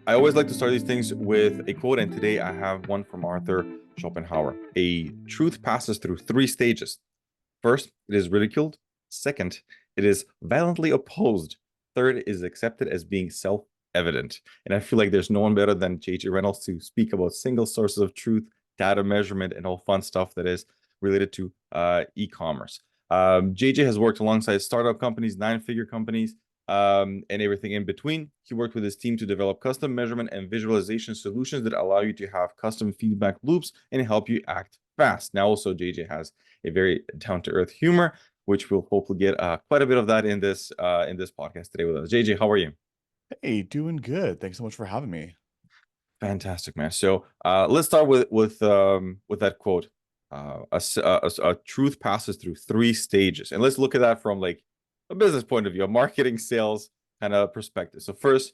I always like to start these things with a quote, and today I have one from Arthur Schopenhauer. A truth passes through three stages. First, it is ridiculed. Second, it is violently opposed. Third, is accepted as being self-evident. And I feel like there's no one better than JJ Reynolds to speak about single sources of truth, data measurement, and all fun stuff that is related to e-commerce. JJ has worked alongside startup companies, nine-figure companies, and everything in between. He worked with his team to develop custom measurement and visualization solutions that allow you to have custom feedback loops and help you act fast. Now, also, JJ has a very down-to-earth humor, which we'll hopefully get quite a bit of that in this podcast today with us. JJ, how are you? Hey, doing good. Thanks so much for having me. Fantastic, man. So let's start with that quote. A truth passes through three stages, and let's look at that from like a business point of view, a marketing, sales kind of perspective. So first,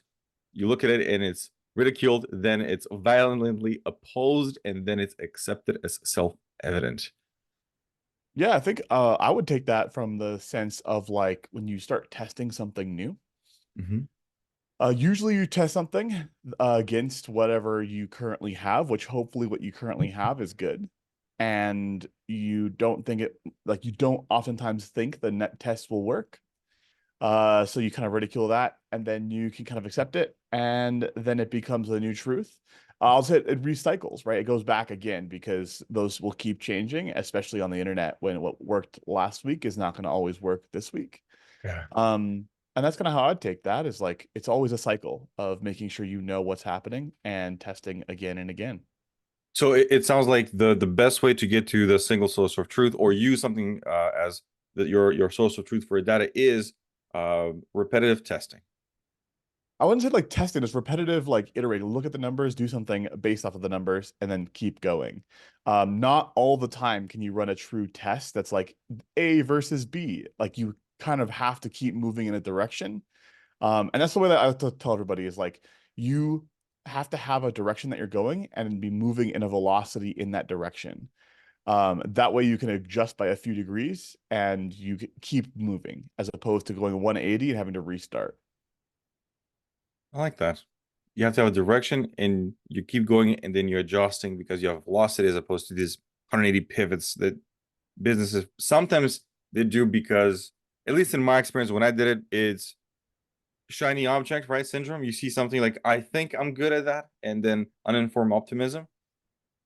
you look at it and it's ridiculed, then it's violently opposed, and then it's accepted as self-evident. Yeah, I think I would take that from the sense of like when you start testing something new. Mm-hmm. Usually you test something against whatever you currently have, which hopefully what you currently have is good. And you don't think it like you don't oftentimes think the net test will work. So you kind of ridicule that, and then you can kind of accept it, and then it becomes a new truth. I'll say it recycles, right? It goes back again because those will keep changing, especially on the internet when what worked last week is not going to always work this week. Yeah. And that's kind of how I'd take that is like it's always a cycle of making sure you know what's happening and testing again and again. So it sounds like the best way to get to the single source of truth or use something as your source of truth for data is repetitive testing. I wouldn't say like testing, it's repetitive, like iterating. Look at the numbers, do something based off of the numbers, and then keep going. Not all the time can you run a true test that's like A versus B. Like you kind of have to keep moving in a direction. And that's the way that I like to tell everybody is like you have to have a direction that you're going and be moving in a velocity in that direction. That way you can adjust by a few degrees and you keep moving as opposed to going 180 and having to restart. I like that. You have to have a direction and you keep going and then you're adjusting because you have velocity as opposed to these 180 pivots that businesses sometimes they do because at least in my experience when I did it, it's shiny object, right? Syndrome. You see something like I think I'm good at that, and then uninformed optimism.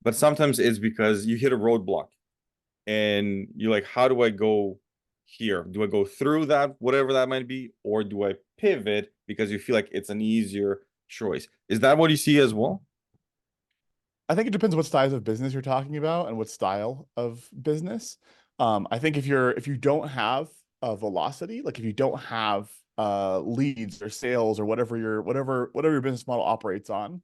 But sometimes it's because you hit a roadblock and you're like, how do I go here? Do I go through that, whatever that might be, or do I pivot because you feel like it's an easier choice? Is that what you see as well? I think it depends what size of business you're talking about and what style of business. I think if you don't have a velocity, like if you don't have leads or sales or whatever your business model operates on,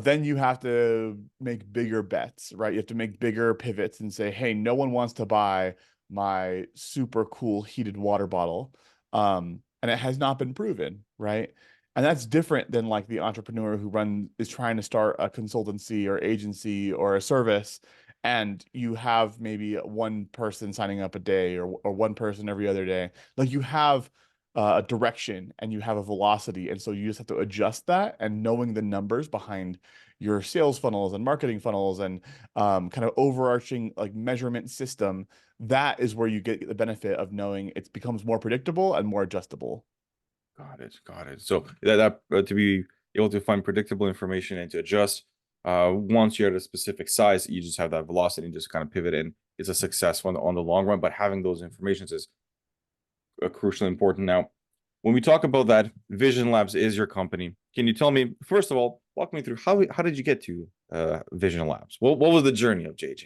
then you have to make bigger bets, right? You have to make bigger pivots and say, hey, no one wants to buy my super cool heated water bottle. And it has not been proven, right? And that's different than like the entrepreneur who is trying to start a consultancy or agency or a service, and you have maybe one person signing up a day or one person every other day. Like you have a direction and you have a velocity. And so you just have to adjust that and knowing the numbers behind your sales funnels and marketing funnels and kind of overarching like measurement system. That is where you get the benefit of knowing it becomes more predictable and more adjustable. Got it. Got it. So to be able to find predictable information and to adjust, once you're at a specific size, you just have that velocity and just kind of pivot in. It's a success on the long run, but having those informations is crucially important. Now, when we talk about that, Vision Labs is your company. Can you tell me, first of all, walk me through how did you get to Vision Labs? What was the journey of JJ?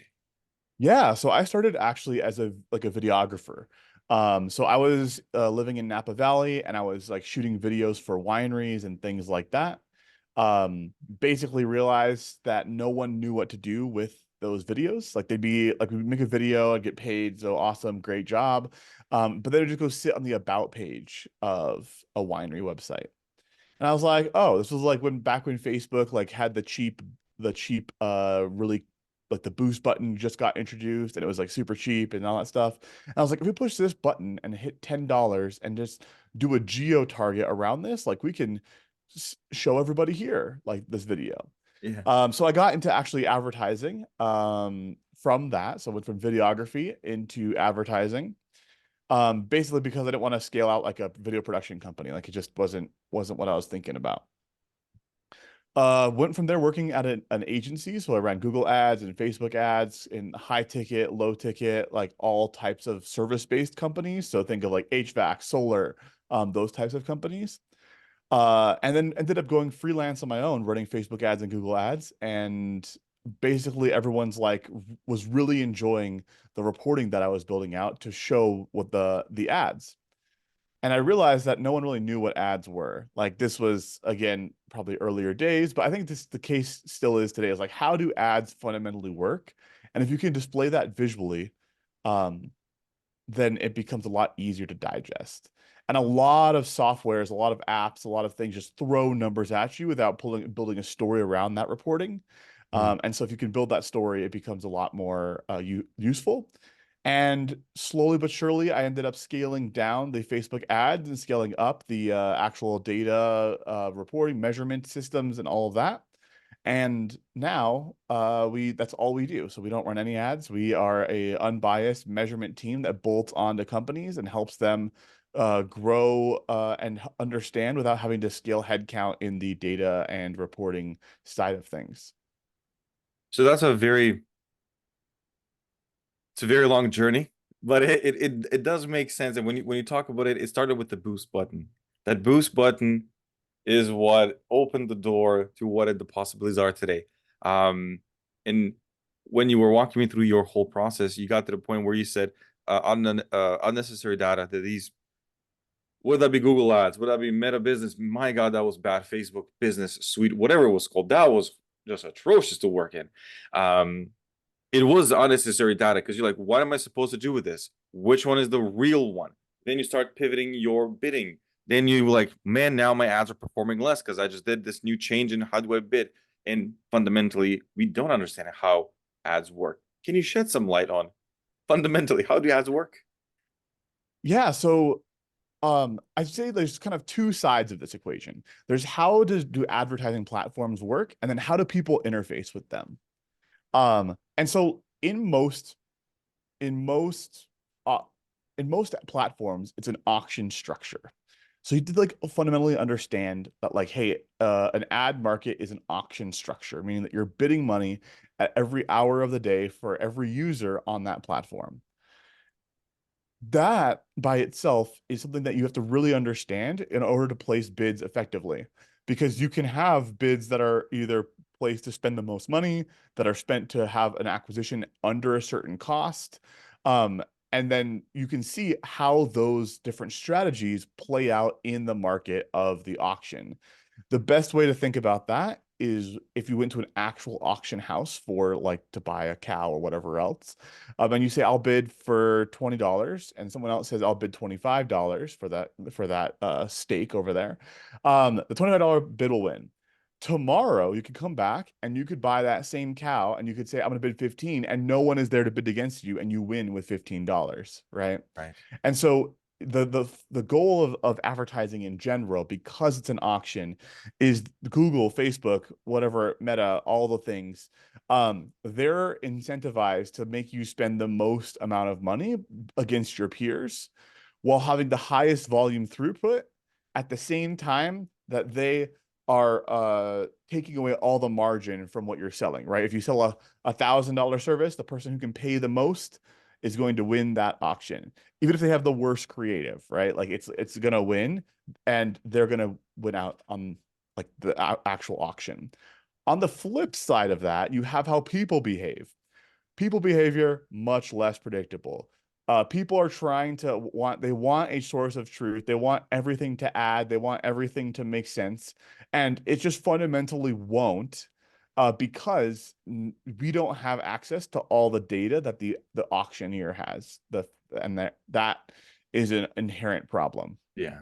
Yeah, so I started actually as a like a videographer. So I was living in Napa Valley and I was like shooting videos for wineries and things like that. Basically realized that no one knew what to do with those videos. Like they'd be like we'd make a video, I'd get paid, so awesome, great job. But they would just go sit on the about page of a winery website. And I was like, oh, this was like when Facebook like had the cheap really like the boost button just got introduced and it was like super cheap and all that stuff. And I was like, if we push this button and hit $10 and just do a geo target around this, like we can show everybody here, like this video. Yeah. So I got into actually advertising from that. So I went from videography into advertising. Basically because I didn't want to scale out like a video production company. Like it just wasn't what I was thinking about. Went from there working at an agency. So I ran Google ads and Facebook ads in high ticket, low ticket, like all types of service-based companies. So think of like HVAC, solar, those types of companies. And then ended up going freelance on my own, running Facebook ads and Google ads. And basically everyone's like was really enjoying the reporting that I was building out to show what the ads. And I realized that no one really knew what ads were. Like this was again probably earlier days, but I think this the case still is today. Is like how do ads fundamentally work? And if you can display that visually, um, then it becomes a lot easier to digest. And a lot of softwares, a lot of apps, a lot of things just throw numbers at you without building a story around that reporting. Mm. And so if you can build that story, it becomes a lot more useful. And slowly but surely, I ended up scaling down the Facebook ads and scaling up the actual data reporting, measurement systems, and all of that. And now we that's all we do. So we don't run any ads. We are a unbiased measurement team that bolts onto companies and helps them grow and understand without having to scale headcount in the data and reporting side of things. So that's it's a very long journey, but it does make sense. And when you talk about it, it started with the boost button. That boost button is what opened the door to what the possibilities are today. And when you were walking me through your whole process, you got to the point where you said unnecessary data that these would that be Google Ads, would that be Meta Business? My God, that was bad. Facebook Business Suite, whatever it was called, that was just atrocious to work in. It was unnecessary data because you're like, what am I supposed to do with this? Which one is the real one? Then you start pivoting your bidding. Then you like, man, now my ads are performing less because I just did this new change in how do I bid. And fundamentally, we don't understand how ads work. Can you shed some light on fundamentally how do ads work? Yeah, so I'd say there's kind of two sides of this equation. There's how do advertising platforms work, and then how do people interface with them? And so in most uh, in most platforms, it's an auction structure. So you did like fundamentally understand that like, hey, an ad market is an auction structure, meaning that you're bidding money at every hour of the day for every user on that platform. That by itself is something that you have to really understand in order to place bids effectively, because you can have bids that are either placed to spend the most money, that are spent to have an acquisition under a certain cost. And then you can see how those different strategies play out in the market of the auction. The best way to think about that is if you went to an actual auction house for like to buy a cow or whatever else, and you say I'll bid for $20, and someone else says I'll bid $25 for that steak over there. The $25 bid will win. Tomorrow you could come back and you could buy that same cow and you could say I'm going to bid 15 and no one is there to bid against you and you win with $15, right? Right. And so the goal of advertising in general, because it's an auction, is Google, Facebook, whatever, Meta, all the things. They're incentivized to make you spend the most amount of money against your peers while having the highest volume throughput at the same time that they are taking away all the margin from what you're selling, right? If you sell a $1,000 service, the person who can pay the most is going to win that auction, even if they have the worst creative, right? Like it's gonna win, and they're gonna win out on like the actual auction. On the flip side of that, you have how people behave. People behavior much less predictable. People are trying to they want a source of truth. They want everything to add. They want everything to make sense, and it just fundamentally won't, because we don't have access to all the data that the auctioneer has. And that is an inherent problem. Yeah.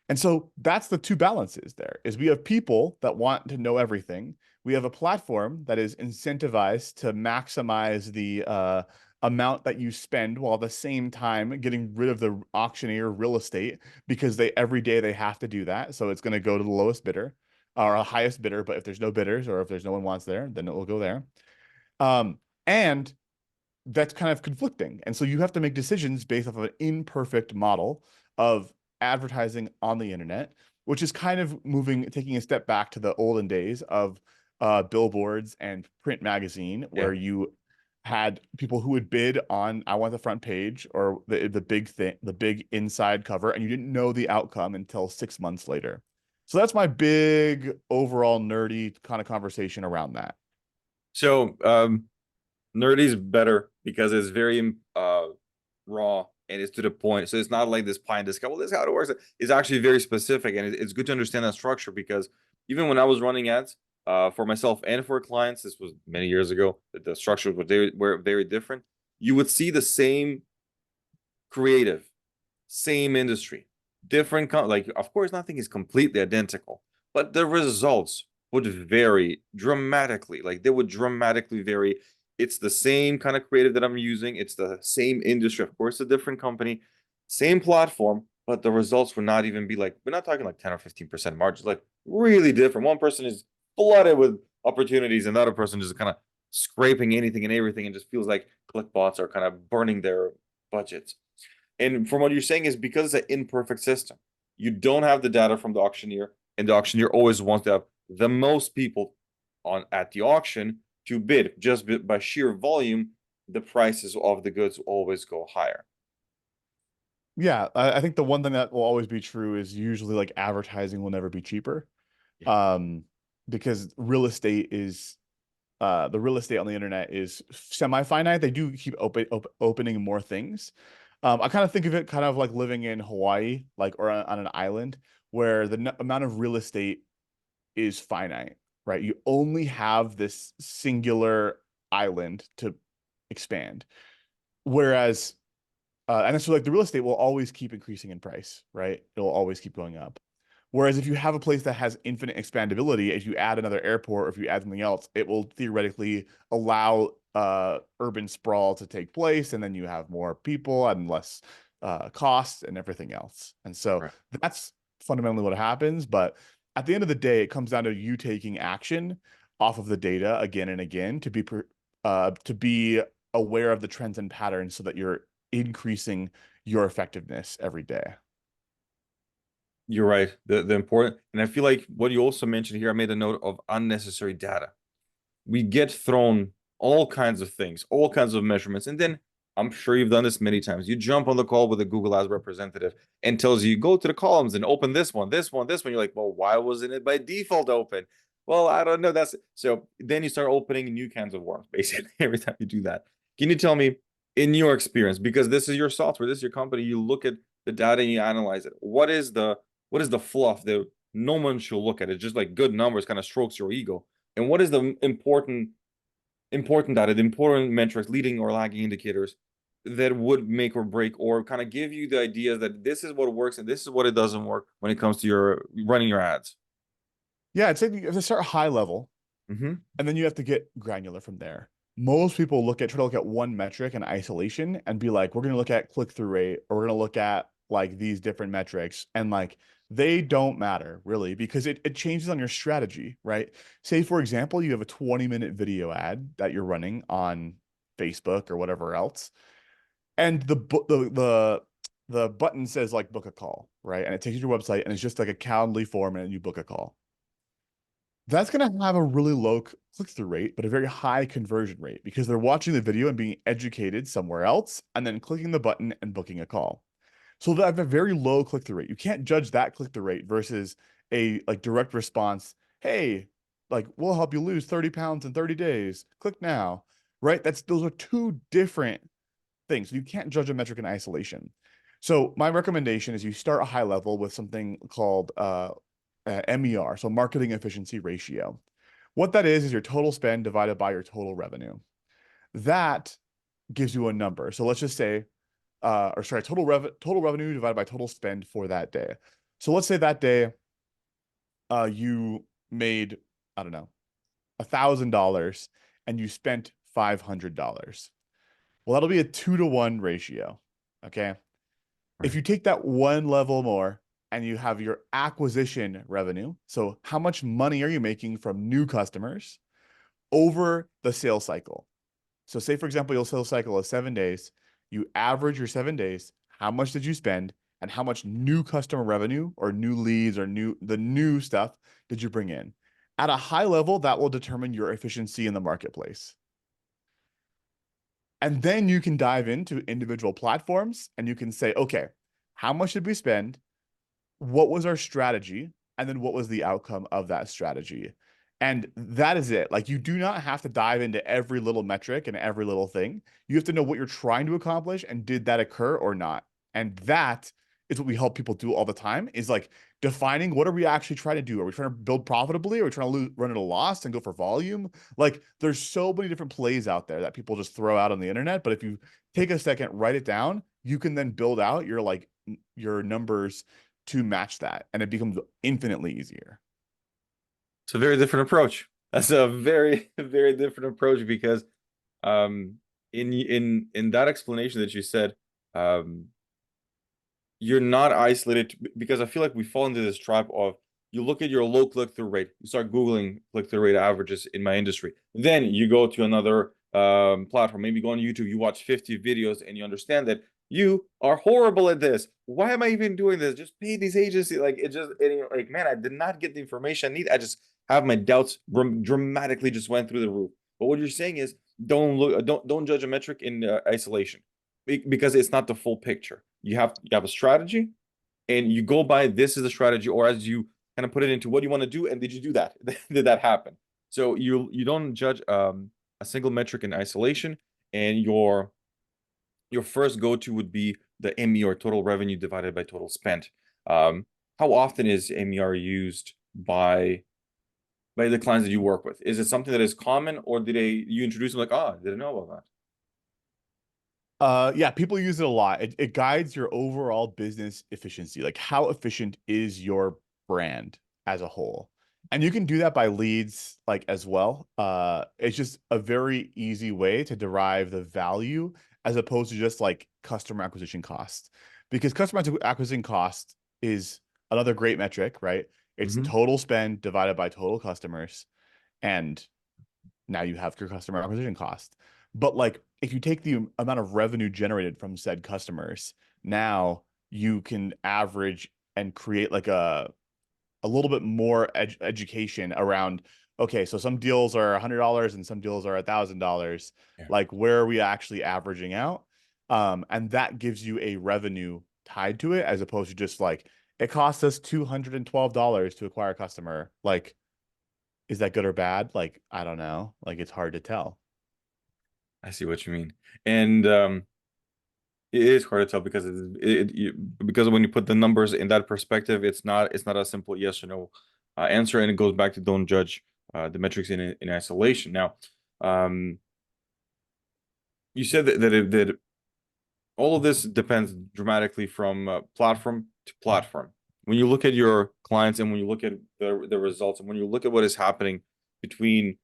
And so that's the two balances there is we have people that want to know everything. We have a platform that is incentivized to maximize amount that you spend while at the same time getting rid of the auctioneer real estate because they every day they have to do that. So it's going to go to the lowest bidder or the highest bidder. But if there's no bidders or if there's no one wants there, then it will go there. And that's kind of conflicting. And so you have to make decisions based off of an imperfect model of advertising on the internet, which is kind of taking a step back to the olden days of billboards and print magazine, Yeah. where you had people who would bid on, I want the front page or the big thing, the big inside cover, and you didn't know the outcome until 6 months later. So that's my big overall nerdy kind of conversation around that. So nerdy is better because it's very raw and it's to the point. So it's not like this pie in the sky. Well, this is how it works. It's actually very specific, and it's good to understand that structure because even when I was running ads for myself and for clients, this was many years ago. The structures were very different. You would see the same creative, same industry, different like of course nothing is completely identical, but the results would vary dramatically. Like they would dramatically vary. It's the same kind of creative that I'm using. It's the same industry, of course, a different company, same platform, but the results would not even be like, we're not talking like 10 or 15% margins, like really different. One person is flooded with opportunities, and the other person is kind of scraping anything and everything and just feels like clickbots are kind of burning their budgets. And from what you're saying is because it's an imperfect system, you don't have the data from the auctioneer, and the auctioneer always wants to have the most people on at the auction to bid. Just by sheer volume, the prices of the goods always go higher. Yeah, I think the one thing that will always be true is usually like advertising will never be cheaper. Yeah. Because real estate is the real estate on the internet is semi-finite. They do keep opening more things. I kind of think of it kind of like living in Hawaii, like or on an island where the amount of real estate is finite, right? You only have this singular island to expand. Whereas and so like the real estate will always keep increasing in price, right? It'll always keep going up. Whereas if you have a place that has infinite expandability, if you add another airport or if you add something else, it will theoretically allow urban sprawl to take place, and then you have more people and less costs and everything else. And so Right. that's fundamentally what happens. But at the end of the day, it comes down to you taking action off of the data again and again to be aware of the trends and patterns so that you're increasing your effectiveness every day. You're right. The important, and I feel like what you also mentioned here, I made a note of unnecessary data. We get thrown all kinds of things, all kinds of measurements, and then I'm sure you've done this many times. You jump on the call with a Google Ads representative and tells you go to the columns and open this one, this one, this one. You're like, well, why wasn't it by default open? Well, I don't know. That's so then you start opening new cans of worms, basically, every time you do that. Can you tell me, in your experience, because this is your software, this is your company, you look at the data and you analyze it. What is the fluff that no one should look at? It just like good numbers kind of strokes your ego. And what is the important data, the important metrics, leading or lagging indicators that would make or break or kind of give you the idea that this is what works and this is what it doesn't work when it comes to your running your ads? Yeah, I'd say you have to start high level Mm-hmm. and then you have to get granular from there. Most people try to look at one metric in isolation and be like, we're going to look at click-through rate, or we're going to look at like these different metrics. And like, they don't matter really because it changes on your strategy, right? Say, for example, you have a 20-minute video ad that you're running on Facebook or whatever else. And the button says like book a call, right? And it takes you to your website and it's just like a Calendly form and you book a call. That's going to have a really low click-through rate, but a very high conversion rate because they're watching the video and being educated somewhere else and then clicking the button and booking a call. So they have a very low click-through rate. You can't judge that click-through rate versus a like direct response. Hey, like we'll help you lose 30 pounds in 30 days. Click now, right? Those are two different things. You can't judge a metric in isolation. So my recommendation is you start a high level with something called MER, so marketing efficiency ratio. What that is your total spend divided by your total revenue. That gives you a number. So let's just say, total revenue divided by total spend for that day. So let's say that day, you made, I don't know, $1,000 and you spent $500. Well, that'll be a 2-to-1 ratio. Okay. If Right. you take that one level more and you have your acquisition revenue, so how much money are you making from new customers over the sales cycle? So say, for example, your sales cycle is 7 days. You average your 7 days. How much did you spend? And how much new customer revenue or new leads or the new stuff did you bring in? At a high level, that will determine your efficiency in the marketplace. And then you can dive into individual platforms and you can say, okay, how much did we spend? What was our strategy? And then what was the outcome of that strategy? And that is it. Like, you do not have to dive into every little metric and every little thing. You have to know what you're trying to accomplish and did that occur or not. And that is what we help people do all the time, is like defining what are we actually trying to do? Are we trying to build profitably? Are we trying to run at a loss and go for volume? Like, there's so many different plays out there that people just throw out on the internet. But if you take a second, write it down, you can then build out your numbers to match that, and it becomes infinitely easier. It's a very different approach. That's a very, very different approach because um in that explanation that you said, um you're not isolated because I feel like we fall into this trap of you look at your low click-through rate, you start Googling click-through rate averages in my industry. Then you go to another platform, maybe go on YouTube, you watch 50 videos and you understand that you are horrible at this. Why am I even doing this? Just pay these agencies. Like it just, and you're like, man, I did not get the information I need. I just have my doubts dramatically just went through the roof. But what you're saying is don't judge a metric in isolation because it's not the full picture. You have a strategy and you go by this is the strategy, or as you kind of put it into what do you want to do and did you do that? Did that happen? So you don't judge a single metric in isolation, and your first go-to would be the ME, or total revenue divided by total spent. How often is MER used by the clients that you work with? Is it something that is common, or did you introduce them like, oh, I didn't know about Yeah, people use it a lot. It guides your overall business efficiency. Like, how efficient is your brand as a whole? And you can do that by leads, like, as well. It's just a very easy way to derive the value as opposed to just like customer acquisition cost. Because customer acquisition cost is another great metric, right? It's that? total spend divided by total customers. And now you have your customer acquisition cost. But like, if you take the amount of revenue generated from said customers, now you can average and create like a little bit more education around, okay, so some deals are $100 and some deals are $1,000. Yeah, Like, where are we actually averaging out? And that gives you a revenue tied to it, as opposed to just like, it costs us $212 to acquire a customer. Like, is that good or bad? Like, I don't know. Like, it's hard to tell. I see what you mean. And it is hard to tell because because when you put the numbers in that perspective, it's not a simple yes or no answer, and it goes back to don't judge the metrics in isolation. Now, um, you said that all of this depends dramatically from platform to platform. When you look at your clients and when you look at the results and when you look at what is happening between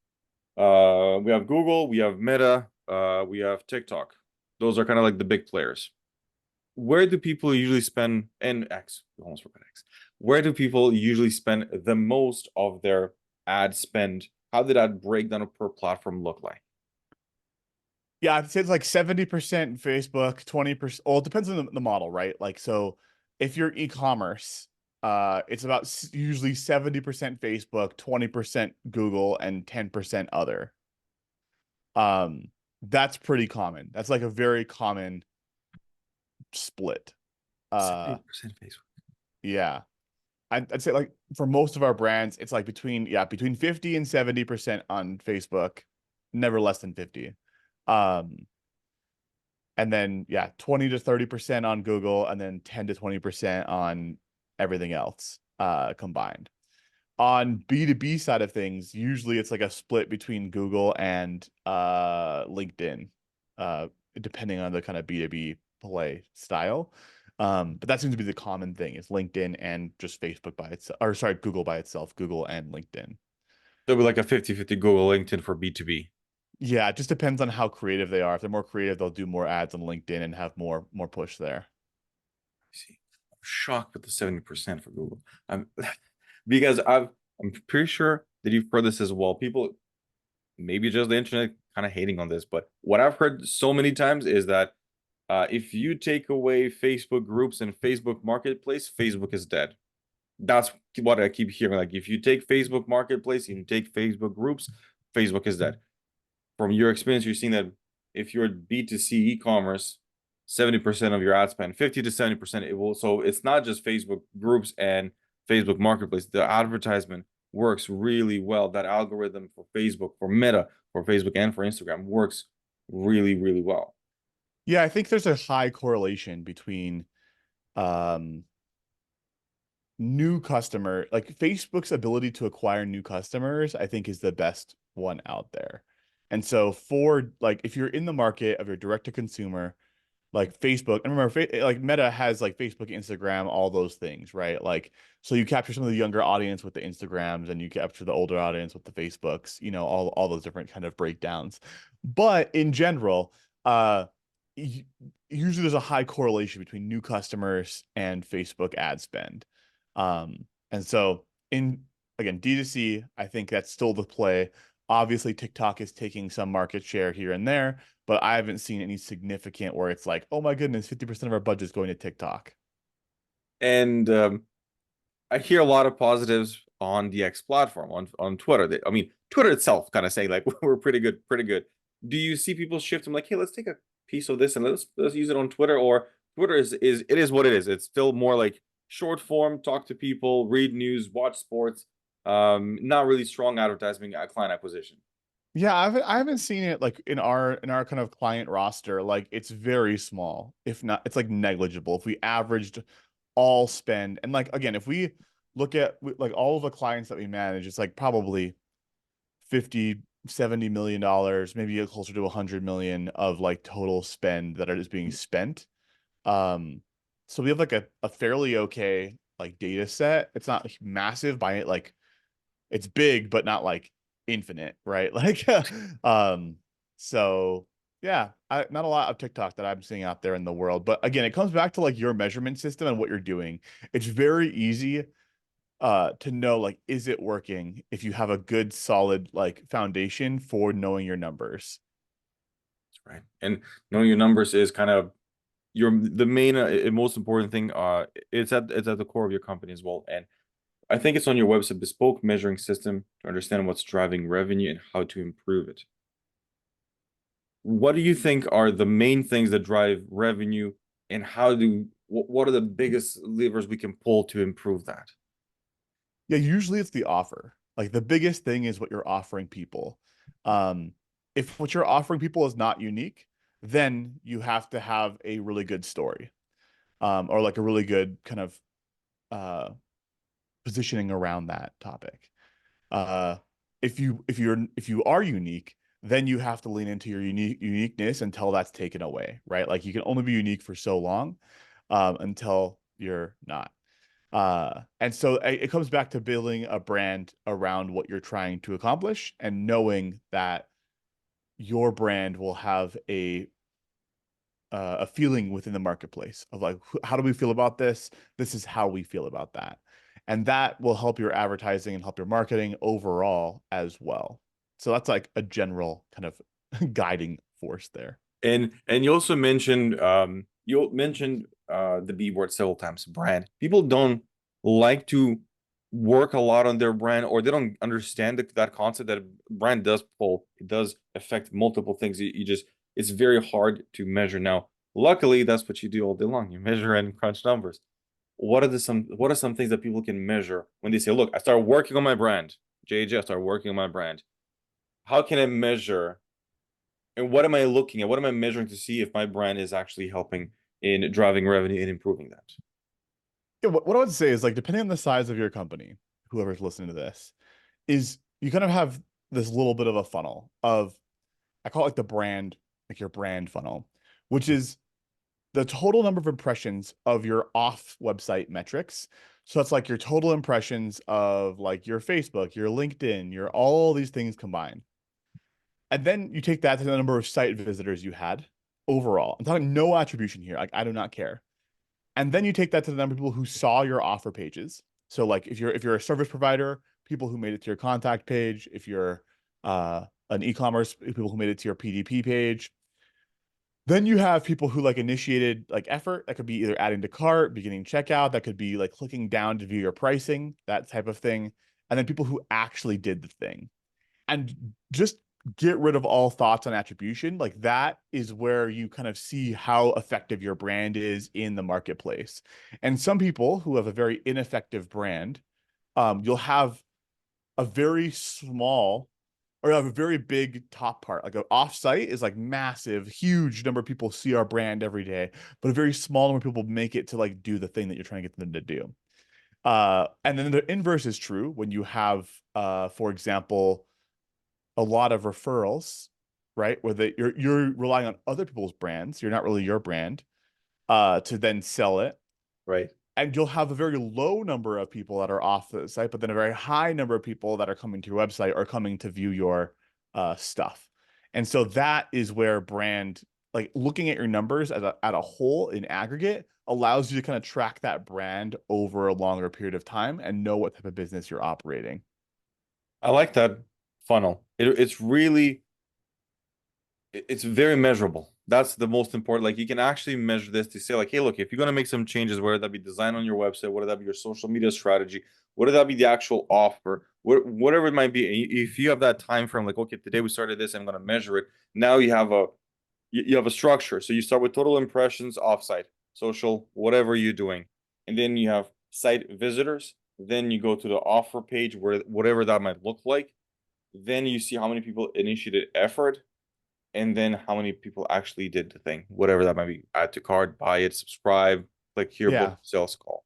we have Google, we have Meta, we have TikTok. Those are kind of like the big players. Where do people usually spend, and X, we almost forgot X. Where do people usually spend the most of their ad spend? How did that breakdown per platform look like? Yeah, I'd say it's like 70% Facebook, 20%. Well, it depends on the model, right? Like, so if you're e-commerce, it's about usually 70% Facebook, 20% Google, and 10% other. Um, that's pretty common. That's like a very common split. Uh, 70% Facebook. yeah. I'd say, like, for most of our brands, it's like between 50 and 70% on Facebook, never less than 50. Um, and then 20 to 30% on Google, and then 10 to 20% on everything else combined. On B2B side of things, usually it's like a split between Google and LinkedIn, uh, depending on the kind of B2B play style. But that seems to be the common thing, is LinkedIn and just Facebook by itself, or sorry, Google by itself, Google and LinkedIn. So it'd be like a 50-50 Google LinkedIn for B2B. Yeah, it just depends on how creative they are. If they're more creative, they'll do more ads on LinkedIn and have more push there. See, I'm shocked with the 70% for Google. I'm because I'm pretty sure that you've heard this as well. People, maybe just the internet, kind of hating on this, but what I've heard so many times is that if you take away Facebook groups and Facebook Marketplace, Facebook is dead. That's what I keep hearing. Like, if you take Facebook Marketplace, you take Facebook groups, Facebook is dead. From your experience, you're seeing that if you're B2C e-commerce, 70% of your ad spend, 50 to 70%, it will. So it's not just Facebook groups and Facebook Marketplace. The advertisement works really well. That algorithm for Facebook, for Meta, for Facebook, and for Instagram works really, really well. Yeah, I think there's a high correlation between um new customer, like Facebook's ability to acquire new customers, I think is the best one out there. And so for like if you're in the market of your direct to consumer, like Facebook, and remember, like Meta has like Facebook, Instagram, all those things, right? Like, so you capture some of the younger audience with the Instagrams, and you capture the older audience with the Facebooks, all those different kind of breakdowns. But in general, uh, usually there's a high correlation between new customers and Facebook ad spend. And so in again, D2C, I think that's still the play. Obviously, TikTok is taking some market share here and there, but I haven't seen any significant where it's like, oh my goodness, 50% of our budget is going to TikTok. And I hear a lot of positives on the X platform, on Twitter. I mean, Twitter itself kind of saying like we're pretty good, pretty good. Do you see people shift from like, hey, let's take a piece of this and let's use it on Twitter? Or Twitter is it is what it is. It's still more like short form, talk to people, read news, watch sports. Not really strong advertising, client acquisition. Yeah, I haven't seen it like in our kind of client roster. Like it's very small, if not, it's like negligible. If we averaged all spend, and like again, if we look at like all of the clients that we manage, it's like probably 50, $70 million, maybe closer to 100 million of like total spend that is being spent. Um, so we have like a fairly okay like data set. It's not massive by it, like it's big, but not like infinite, right? Like, um, so yeah, not a lot of TikTok that I'm seeing out there in the world. But again, it comes back to like your measurement system and what you're doing. It's very easy to know like is it working if you have a good solid like foundation for knowing your numbers. Right. And knowing your numbers is kind of your the main most important thing. It's at the core of your company as well. And I think it's on your website, bespoke measuring system to understand what's driving revenue and how to improve it. What do you think are the main things that drive revenue, and what are the biggest levers we can pull to improve that? Yeah, usually it's the offer. Like the biggest thing is what you're offering people. Um, if what you're offering people is not unique, then you have to have a really good story, or like a really good kind of uh, positioning around that topic. Uh, if you are unique, then you have to lean into your uniqueness until that's taken away, right? Like you can only be unique for so long, until you're not. And so it comes back to building a brand around what you're trying to accomplish and knowing that your brand will have a feeling within the marketplace of like, how do we feel about this? This is how we feel about that. And that will help your advertising and help your marketing overall as well. So that's like a general kind of guiding force there. And you mentioned the B word several times, brand. People don't like to work a lot on their brand, or they don't understand that concept that brand does pull. It does affect multiple things. You just it's very hard to measure. Now, luckily, that's what you do all day long. You measure and crunch numbers. What are some things that people can measure when they say, look, I started working on my brand. JJ, I started working on my brand. How can I measure, and what am I looking at? What am I measuring to see if my brand is actually helping in driving revenue and improving that? Yeah, what I would say is like, depending on the size of your company, whoever's listening to this, is you kind of have this little bit of a funnel of, I call it like the brand, like your brand funnel, which is the total number of impressions of your off website metrics. So that's like your total impressions of like your Facebook, your LinkedIn, your all these things combined. And then you take that to the number of site visitors you had overall. I'm talking no attribution here. Like I do not care. And then you take that to the number of people who saw your offer pages. So like if you're a service provider, people who made it to your contact page, if you're an e-commerce, people who made it to your PDP page. Then you have people who like initiated like effort. That could be either adding to cart, beginning checkout. That could be like clicking down to view your pricing, that type of thing. And then people who actually did the thing. And just get rid of all thoughts on attribution. Like that is where you kind of see how effective your brand is in the marketplace. And some people who have a very ineffective brand, you'll have a very small or have a very big top part. Like an offsite is like massive, huge number of people see our brand every day, but a very small number of people make it to like do the thing that you're trying to get them to do. And then the inverse is true when you have, for example, a lot of referrals, right? Where you're relying on other people's brands. You're not really your brand, to then sell it. Right. And you'll have a very low number of people that are off the site, but then a very high number of people that are coming to your website or coming to view your stuff. And so that is where brand, like looking at your numbers at a whole in aggregate, allows you to kind of track that brand over a longer period of time and know what type of business you're operating. I like that funnel. It's really, it's very measurable. That's the most important. Like you can actually measure this to say like, hey, look, if you're going to make some changes, whether that be design on your website, whether that be your social media strategy, whether that be the actual offer, whatever it might be. If you have that time frame, like, okay, today we started this, I'm going to measure it. Now you have a structure. So you start with total impressions, offsite, social, whatever you're doing. And then you have site visitors. Then you go to the offer page where whatever that might look like. Then you see how many people initiated effort, and then how many people actually did the thing, whatever that might be. Add to cart, buy it, subscribe, click here, book, Yeah, sales call.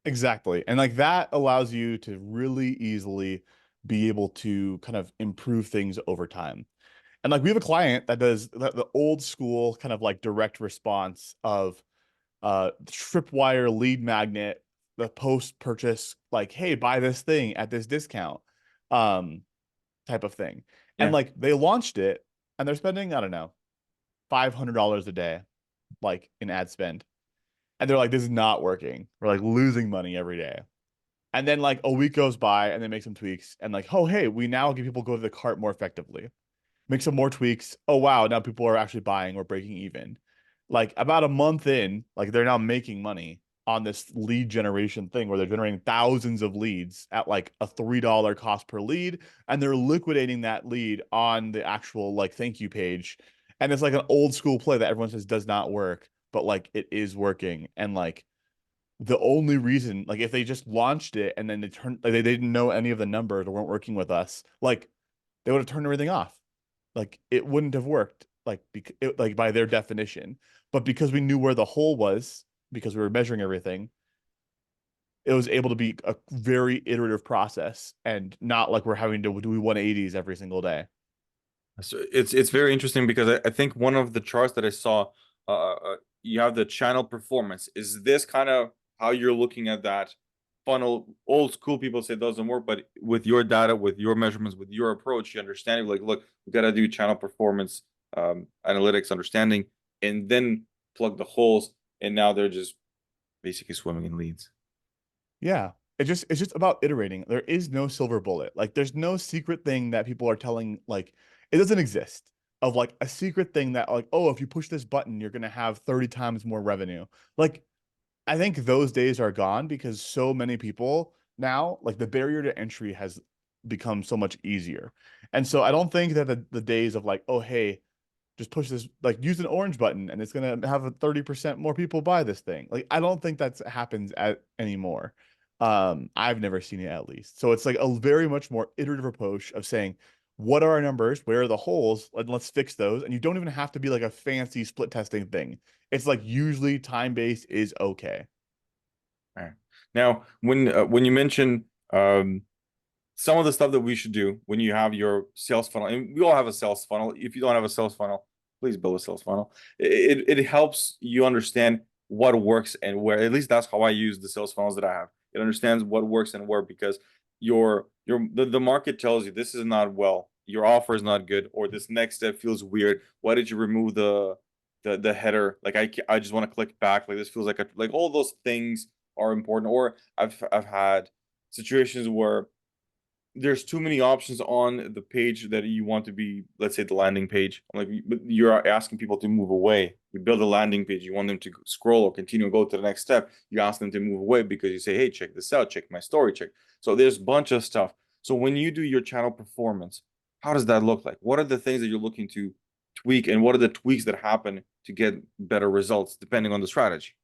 exactly. And like that allows you to really easily be able to kind of improve things over time. And like we have a client that does the old school kind of like direct response of tripwire lead magnet, the post purchase, like, hey, buy this thing at this discount, um, type of thing. And Yeah. like they launched it and they're spending, I don't know, $500 a day, like in ad spend. And they're like, this is not working. We're like losing money every day. And then like a week goes by and they make some tweaks and like, oh, hey, we now get people go to the cart more effectively. Make some more tweaks. Oh, wow. Now people are actually buying or breaking even. Like about a month in, like they're now making money on this lead generation thing where they're generating thousands of leads at like a $3 cost per lead. And they're liquidating that lead on the actual like thank you page. And it's like an old school play that everyone says does not work, but like it is working. And like the only reason, like if they just launched it and then they turned, like they didn't know any of the numbers or weren't working with us, like they would have turned everything off. Like it wouldn't have worked, like by their definition. But because we knew where the hole was, because we were measuring everything, it was able to be a very iterative process and not like we're having to do 180s every single day. So it's very interesting because I think one of the charts that I saw, you have the channel performance. Is this kind of how you're looking at that funnel? Old school people say it doesn't work, but with your data, with your measurements, with your approach, you understand it. Like, look, we got to do channel performance, analytics, understanding, and then plug the holes. And now they're just basically swimming in leads. Yeah. It's just about iterating. There is no silver bullet. Like there's no secret thing that people are telling, like it doesn't exist of like a secret thing that like, oh, if you push this button, you're gonna have 30 times more revenue. Like I think those days are gone because so many people now, like the barrier to entry has become so much easier. And so I don't think that the days of like, oh, hey, just push this, like use an orange button and it's going to have a 30% more people buy this thing. Like, I don't think that happens anymore. I've never seen it at least. So it's like a very much more iterative approach of saying, what are our numbers? Where are the holes? And let's fix those. And you don't even have to be like a fancy split testing thing. It's like usually time based is okay. All right. Now, when you mention some of the stuff that we should do when you have your sales funnel, and we all have a sales funnel. If you don't have a sales funnel, please build a sales funnel. It helps you understand what works and where. At least that's how I use the sales funnels that I have. It understands what works and where because the market tells you this is not well. your offer is not good, or this next step feels weird. Why did you remove the header? Like I just want to click back. Like this feels like all those things are important. Or I've had situations where there's too many options on the page that you want to be, let's say the landing page. Like you're asking people to move away. You build a landing page, you want them to scroll or continue and go to the next step. You ask them to move away because you say, hey, check this out, check my story, check. So there's a bunch of stuff. So when you do your channel performance, how does that look like? What are the things that you're looking to tweak, and what are the tweaks that happen to get better results depending on the strategy?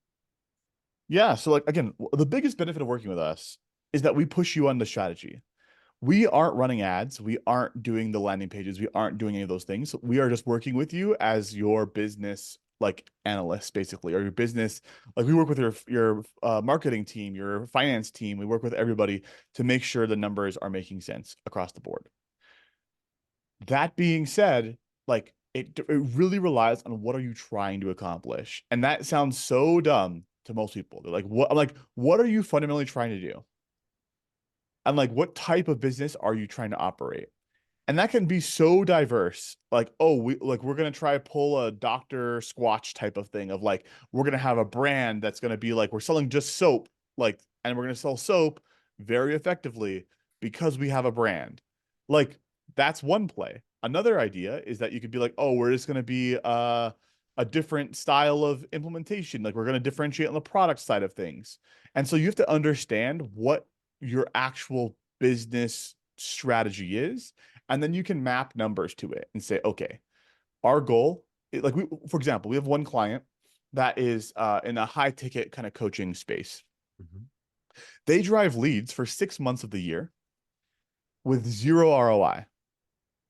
Yeah. So like again, the biggest benefit of working with us is that we push you on the strategy. We aren't running ads. We aren't doing the landing pages. We aren't doing any of those things. We are just working with you as your business like analyst, basically, or your business. Like we work with your marketing team, your finance team. We work with everybody to make sure the numbers are making sense across the board. That being said, like it really relies on what are you trying to accomplish, and that sounds so dumb to most people. They're like, "What?" I'm like, "What are you fundamentally trying to do?" And like, what type of business are you trying to operate? And that can be so diverse. Like, oh, we're gonna try to pull a Dr. Squatch type of thing of like, we're gonna have a brand that's gonna be like, we're selling just soap, like, and we're gonna sell soap very effectively because we have a brand. Like, that's one play. Another idea is that you could be like, oh, we're just gonna be a different style of implementation. Like, we're gonna differentiate on the product side of things. And so you have to understand what your actual business strategy is, and then you can map numbers to it and say, okay, our goal, like we, for example, we have one client that is in a high ticket kind of coaching space. Mhm. They drive leads for 6 months of the year with zero ROI,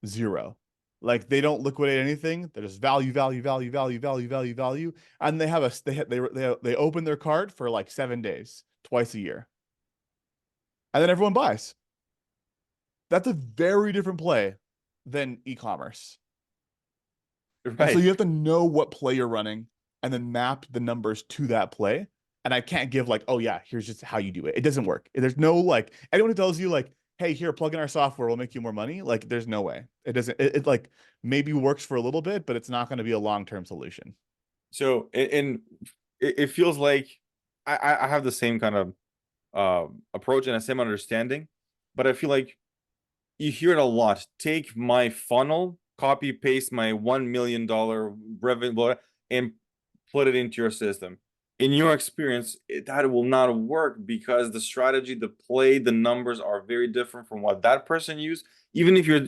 zero. Like they don't liquidate anything. They're just value, value, value, value, value, value, value, and they have a they open their cart for like 7 days, twice a year, and then everyone buys. That's a very different play than e-commerce. And so Right. you have to know what play you're running and then map the numbers to that play. And I can't give like, oh yeah, here's just how you do it. It doesn't work. There's no like anyone who tells you like, hey, here, plug in our software, we'll make you more money. Like, there's no way. It doesn't. It like maybe works for a little bit, but it's not going to be a long-term solution. So and it feels like I have the same kind of approach and the same understanding, but I feel like you hear it a lot. Take my funnel, copy paste my $1 million revenue, and put it into your system. In your experience, that will not work because the strategy, the play, the numbers are very different from what that person used. Even if you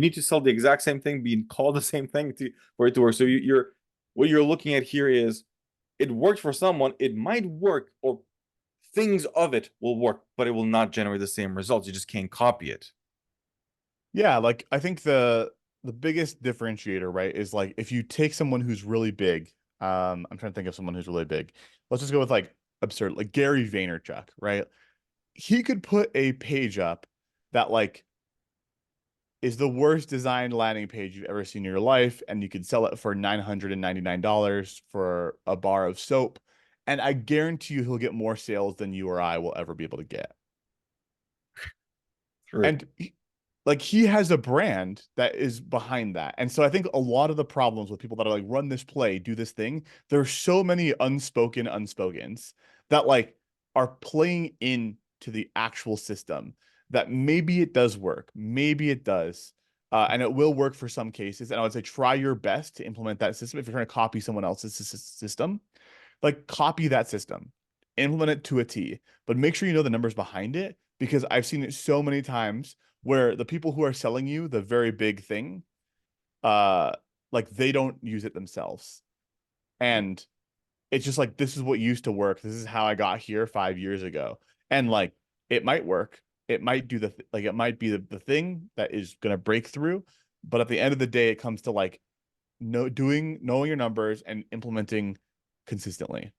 need to sell the exact same thing, being called the same thing for it to work. So you're what you're looking at here is it worked for someone, it might work, or things of it will work, but it will not generate the same results. You just can't copy it. Yeah, like I think the biggest differentiator, right, is like if you take someone who's really big, I'm trying to think of someone who's really big. Let's just go with like absurd, like Gary Vaynerchuk, right? He could put a page up that like is the worst designed landing page you've ever seen in your life, and you could sell it for $999 for a bar of soap. And I guarantee you he'll get more sales than you or I will ever be able to get. True. And like he has a brand that is behind that. And so I think a lot of the problems with people that are like run this play, do this thing, there's so many unspokens that like are playing into the actual system that maybe it does work, maybe it does. And it will work for some cases. And I would say try your best to implement that system. If you're trying to copy someone else's system, like copy that system, implement it to a T, but make sure you know the numbers behind it, because I've seen it so many times where the people who are selling you the very big thing, uh, like they don't use it themselves. And it's just like, this is what used to work. This is how I got here 5 years ago. And like, it might work. It might do like, it might be the thing that is going to break through. But at the end of the day, it comes to like knowing your numbers and implementing consistently.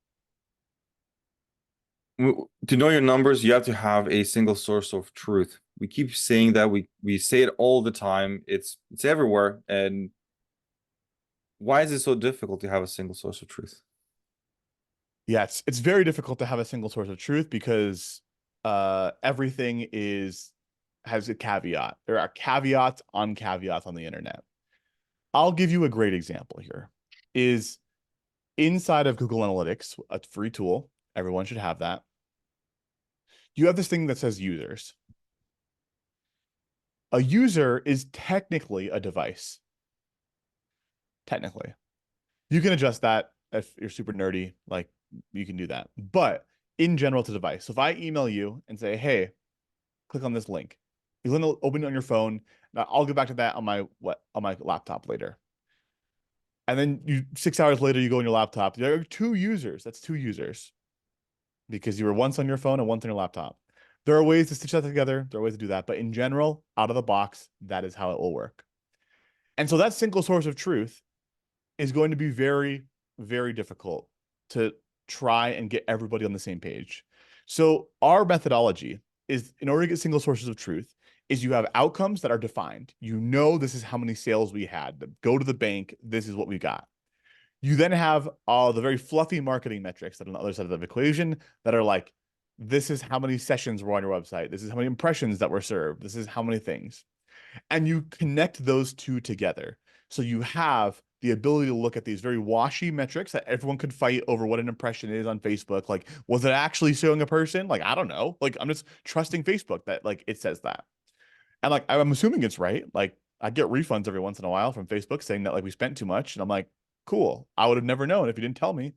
To know your numbers, you have to have a single source of truth. We keep saying that, we say it all the time. It's everywhere. And why is it so difficult to have a single source of truth? Yeah, it's very difficult to have a single source of truth because everything is has a caveat. There are caveats on caveats on the internet. I'll give you a great example here. Is inside of Google Analytics, a free tool, everyone should have that. You have this thing that says users. A user is technically a device. Technically. You can adjust that if you're super nerdy, like you can do that. But in general, it's a device. So if I email you and say, hey, click on this link, you can open it on your phone. Now I'll get back to that on my laptop later. And then 6 hours later, you go on your laptop. There are two users. That's two users because you were once on your phone and once on your laptop. There are ways to stitch that together. There are ways to do that. But in general, out of the box, that is how it will work. And so that single source of truth is going to be very, very difficult to try and get everybody on the same page. So our methodology is, in order to get single sources of truth, is you have outcomes that are defined. You know this is how many sales we had. Go to the bank, this is what we got. You then have all the very fluffy marketing metrics that are on the other side of the equation that are like, this is how many sessions were on your website. This is how many impressions that were served. This is how many things. And you connect those two together. So you have the ability to look at these very washy metrics that everyone could fight over what an impression is on Facebook. Like, was it actually showing a person? Like, I don't know. Like, I'm just trusting Facebook that like it says that. And like, I'm assuming it's right. Like, I get refunds every once in a while from Facebook saying that like we spent too much. And I'm like, cool. I would have never known if you didn't tell me.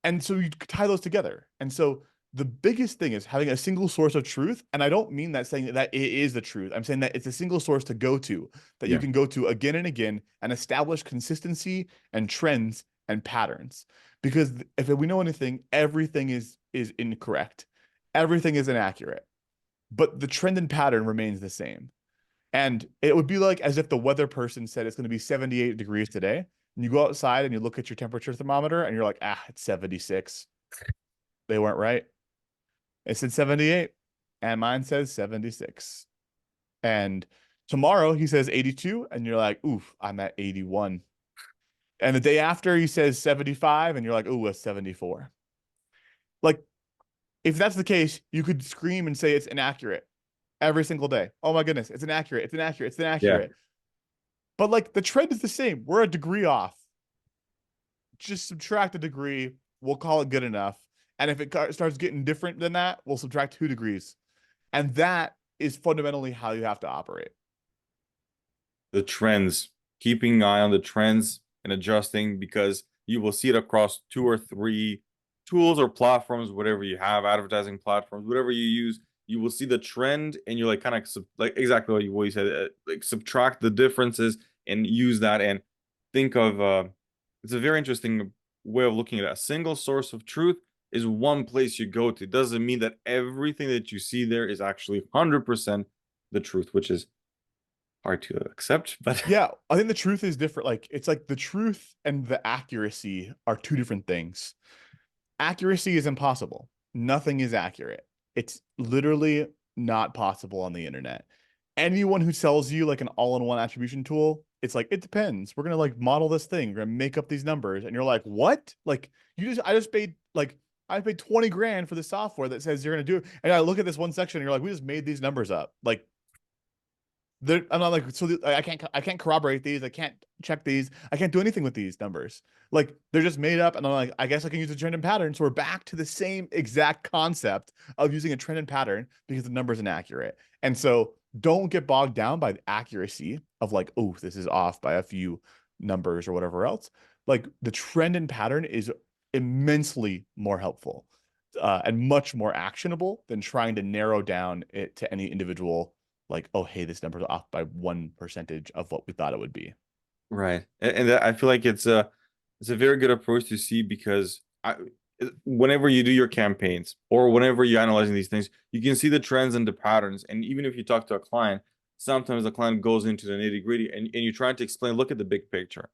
And so you tie those together. And so the biggest thing is having a single source of truth. And I don't mean that saying that it is the truth. I'm saying that it's a single source to go to, that you can go to again and again and establish consistency and trends and patterns. Because if we know anything, everything is incorrect. Everything is inaccurate. But the trend and pattern remains the same. And it would be like as if the weather person said it's going to be 78 degrees today. And you go outside and you look at your temperature thermometer and you're like, it's 76. They weren't right. It said 78 and mine says 76. And tomorrow he says 82 and you're like, oof, I'm at 81. And the day after he says 75 and you're like, ooh, a 74. Like, if that's the case, you could scream and say it's inaccurate every single day. Oh my goodness, it's inaccurate. It's inaccurate. It's inaccurate. Yeah. But like the trend is the same. We're a degree off. Just subtract a degree. We'll call it good enough. And if it starts getting different than that, we'll subtract 2 degrees. And that is fundamentally how you have to operate. The trends, keeping an eye on the trends and adjusting, because you will see it across 2 or 3 tools or platforms, whatever you have, advertising platforms, whatever you use. You will see the trend and you're like kind of like exactly what you said, like subtract the differences and use that and think of it's a very interesting way of looking at it. A single source of truth is one place you go to. It doesn't mean that everything that you see there is actually 100% the truth, which is hard to accept, but yeah, I think the truth is different. Like it's like the truth and the accuracy are 2 different things. Accuracy is impossible. Nothing is accurate. It's literally not possible on the internet. Anyone who sells you like an all-in-one attribution tool, it's like, it depends. We're gonna like model this thing. We're gonna make up these numbers. And you're like, what? Like I just paid 20 grand for the software that says you're gonna do it. And I look at this one section and you're like, we just made these numbers up. Like I'm not like, so I can't corroborate these. I can't check these. I can't do anything with these numbers. Like they're just made up. And I'm like, I guess I can use a trend and pattern. So we're back to the same exact concept of using a trend and pattern because the number's inaccurate. And so don't get bogged down by the accuracy of like, oh, this is off by a few numbers or whatever else. Like the trend and pattern is immensely more helpful and much more actionable than trying to narrow down it to any individual like, oh, hey, this number's off by 1% of what we thought it would be. right. And I feel like it's a very good approach to see because whenever you do your campaigns or whenever you're analyzing these things, you can see the trends and the patterns. And even if you talk to a client, sometimes the client goes into the nitty gritty and you're trying to explain, look at the big picture.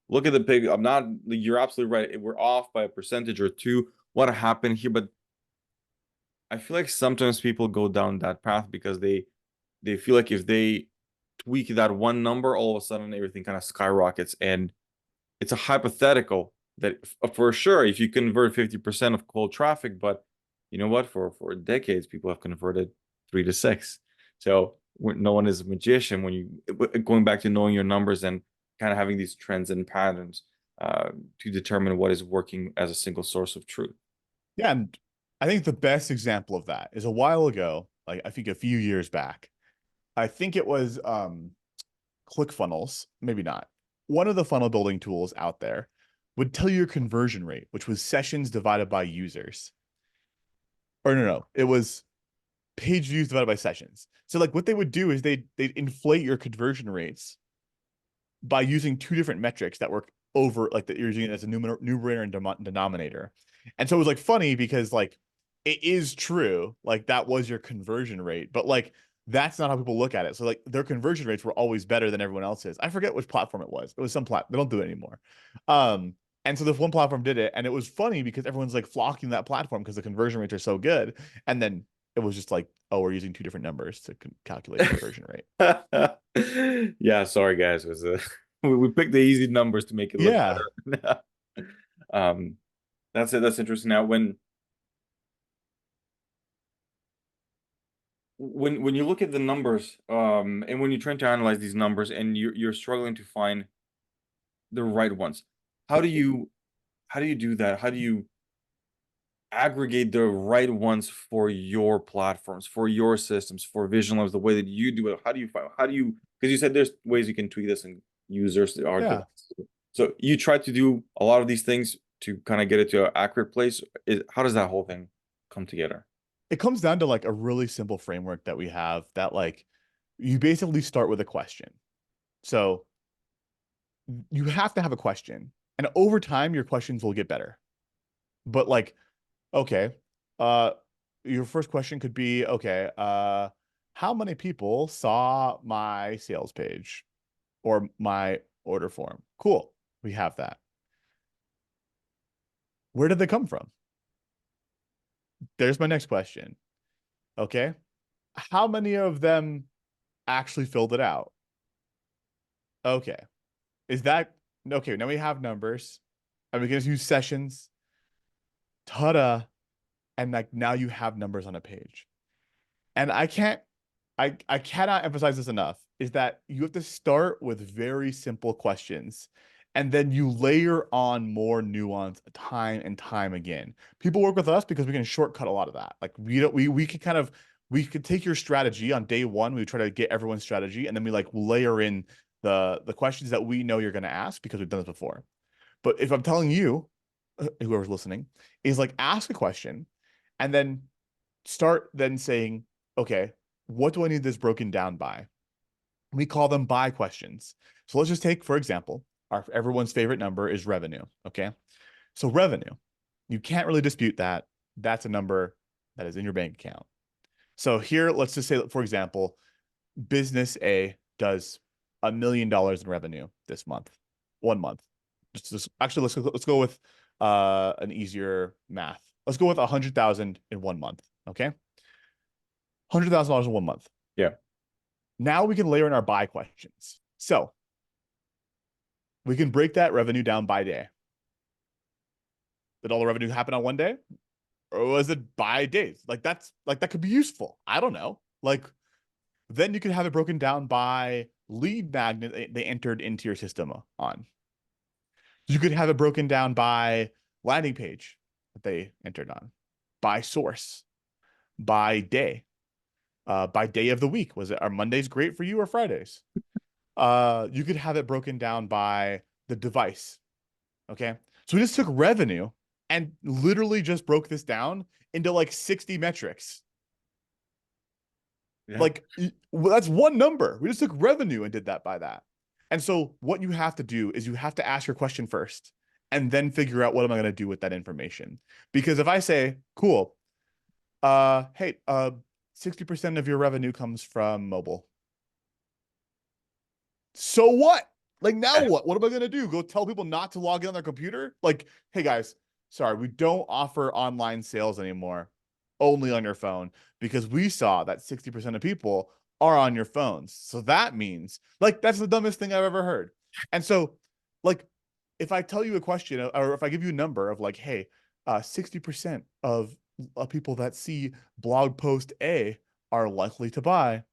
Look at the big, I'm not, you're absolutely right. We're off by a percentage or two. What happened here? But I feel like sometimes people go down that path because they feel like if they tweak that one number, all of a sudden everything kind of skyrockets. And it's a hypothetical that for sure, if you convert 50% of cold traffic, but you know what? For decades, people have converted 3 to 6. So no one is a magician when you going back to knowing your numbers and kind of having these trends and patterns to determine what is working as a single source of truth. Yeah, and I think the best example of that is a while ago, like I think a few years back. I think it was ClickFunnels, maybe not. One of the funnel building tools out there would tell you your conversion rate, which was sessions divided by users. Or no, it was page views divided by sessions. So like what they would do is they'd inflate your conversion rates by using two different metrics that work over like that you're using it as a numerator and denominator. And so it was like funny because like it is true, like that was your conversion rate, but like that's not how people look at it. So like their conversion rates were always better than everyone else's. I forget which platform it was. It was some platform. They don't do it anymore. And so this one platform did it, and it was funny because everyone's like flocking that platform because the conversion rates are so good. And then it was just like, oh, we're using two different numbers to calculate the conversion rate. Yeah, sorry guys, it was we picked the easy numbers to make it look Yeah. better. um that's it. That's interesting. Now when you look at the numbers, and when you're trying to analyze these numbers and you're struggling to find the right ones, how do you do that? How do you aggregate the right ones for your platforms, for your systems, for Vision Labs, the way that you do it? How do you find, because you said there's ways you can tweak this and users are Yeah. so you try to do a lot of these things to kind of get it to an accurate place. How does that whole thing come together? It comes down to like a really simple framework that we have that like you basically start with a question. So you have to have a question, and over time your questions will get better. But like, okay, uh your first question could be, okay, how many people saw my sales page or my order form? Cool. We have that. Where did they come from? There's my next question. Okay. How many of them actually filled it out? Okay. Is that okay? Now we have numbers, and we can just use sessions. Ta-da! And like now you have numbers on a page. And I cannot emphasize this enough, is that you have to start with very simple questions, and then you layer on more nuance time and time again. People work with us because we can shortcut a lot of that. Like we could kind of we could take your strategy on day one. We try to get everyone's strategy, and then we like layer in the questions that we know you're going to ask because we've done this before. But if I'm telling you, whoever's listening, is like ask a question and then start then saying, okay, what do I need this broken down by? We call them by questions. So let's just take, for example, everyone's favorite number is revenue. Okay. So revenue, you can't really dispute that. That's a number that is in your bank account. So here, let's just say, for example, business A does $1 million in revenue this month, 1 month. Actually, let's go with an easier math. Let's go with 100,000 in 1 month. Okay, $100,000 in 1 month. Yeah. Now we can layer in our buy questions. So we can break that revenue down by day. Did all the revenue happen on one day, or was it by days? Like that could be useful. I don't know. Like then you could have it broken down by lead magnet they entered into your system on. You could have it broken down by landing page that they entered on, by source, by day of the week. Was it, are Mondays great for you or Fridays? You could have it broken down by the device. Okay. So we just took revenue and literally just broke this down into like 60 metrics. Yeah. Like that's one number. We just took revenue and did that by that. And so what you have to do is you have to ask your question first and then figure out what am I going to do with that information. Because if I say, cool, hey, 60% of your revenue comes from mobile. So what? Like now what? What am I going to do? Go tell people not to log in on their computer? Like, hey guys, sorry, we don't offer online sales anymore, only on your phone, because we saw that 60% of people are on your phones. So that means like that's the dumbest thing I've ever heard. And so like if I tell you a question or if I give you a number of like, hey, 60% of people that see blog post A are likely to buy,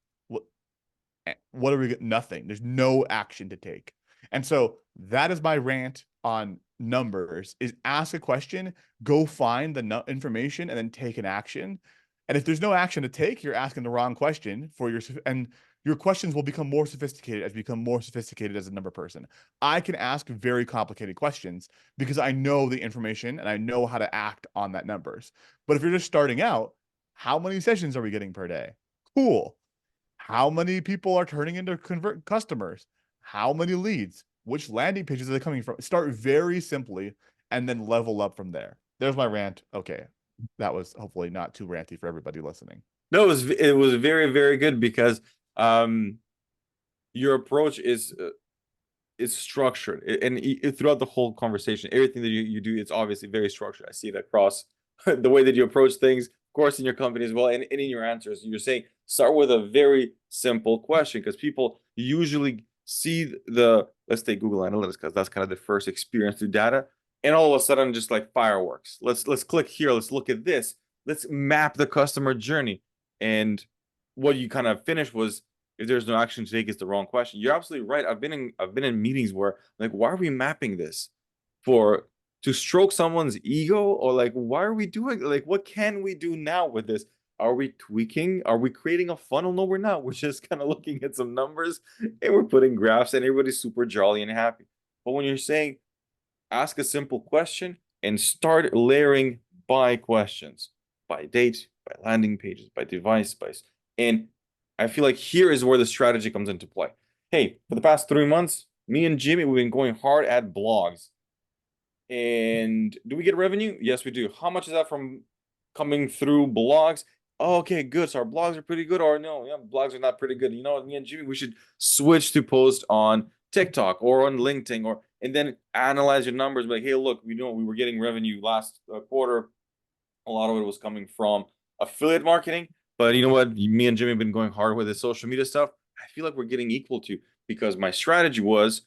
what are we get? Nothing. There's no action to take. And so that is my rant on numbers is ask a question, go find the information and then take an action. And if there's no action to take, you're asking the wrong question for and your questions will become more sophisticated as you become more sophisticated as a number person. I can ask very complicated questions because I know the information and I know how to act on that numbers. But if you're just starting out, how many sessions are we getting per day? Cool. How many people are turning into convert customers? How many leads? Which landing pages are they coming from? Start very simply and then level up from there. There's my rant. Okay. That was hopefully not too ranty for everybody listening. No, it was very, very good because um your approach is structured. And throughout the whole conversation, everything that you do, it's obviously very structured. I see it across the way that you approach things, of course, in your company as well, and in your answers. You're saying start with a very simple question because people usually see let's take Google Analytics because that's kind of the first experience to data, and all of a sudden just like fireworks. Let's click here. Let's look at this. Let's map the customer journey. And what you kind of finished was, if there's no action to take, it's the wrong question. You're absolutely right. I've been in meetings where like, why are we mapping this for to stroke someone's ego, or like, why are we doing, like, what can we do now with this? Are we tweaking? Are we creating a funnel? No, we're not. We're just kind of looking at some numbers and we're putting graphs and everybody's super jolly and happy. But when you're saying ask a simple question and start layering by questions, by date, by landing pages, by device, and I feel like here is where the strategy comes into play. Hey, for the past 3 months, me and Jimmy, we've been going hard at blogs. And do we get revenue? Yes, we do. How much is that from coming through blogs? Oh, okay, good. So our blogs are pretty good, or no, yeah, blogs are not pretty good. You know what, me and Jimmy, we should switch to post on TikTok or on LinkedIn, or and then analyze your numbers. Like, hey, look, we know we were getting revenue last quarter. A lot of it was coming from affiliate marketing, but you know what? Me and Jimmy have been going hard with the social media stuff. I feel like we're getting equal to, because my strategy was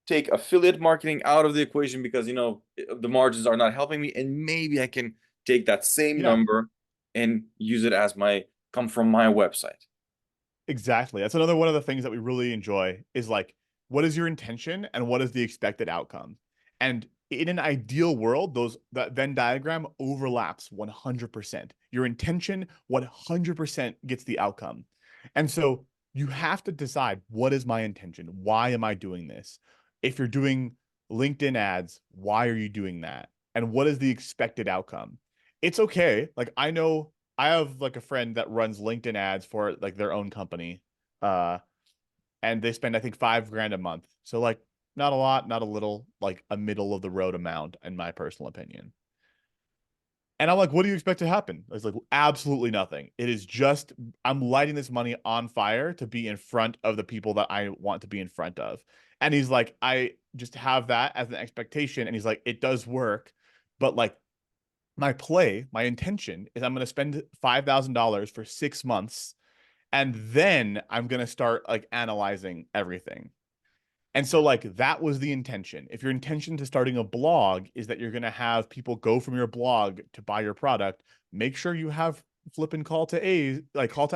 take affiliate marketing out of the equation because the margins are not helping me, and maybe I can take that same Yeah, number and use it as my come from my website. exactly. That's another one of the things that we really enjoy is like, what is your intention and what is the expected outcome? And in an ideal world, that Venn diagram overlaps 100%. Your intention 100% gets the outcome. And so you have to decide, what is my intention? Why am I doing this? If you're doing LinkedIn ads, why are you doing that? And what is the expected outcome? It's okay. Like, I know I have like a friend that runs LinkedIn ads for like their own company. Uh, and they spend, I think, 5 grand a month. So like, not a lot, not a little, like a middle of the road amount, in my personal opinion. And I'm like, what do you expect to happen? It's like, absolutely nothing. It is just, I'm lighting this money on fire to be in front of the people that I want to be in front of. And he's like, I just have that as an expectation. And he's like, it does work. But like, my intention is I'm going to spend $5,000 for 6 months. And then I'm going to start like analyzing everything. And so like that was the intention. If your intention to starting a blog is that you're going to have people go from your blog to buy your product, make sure you have flipping call to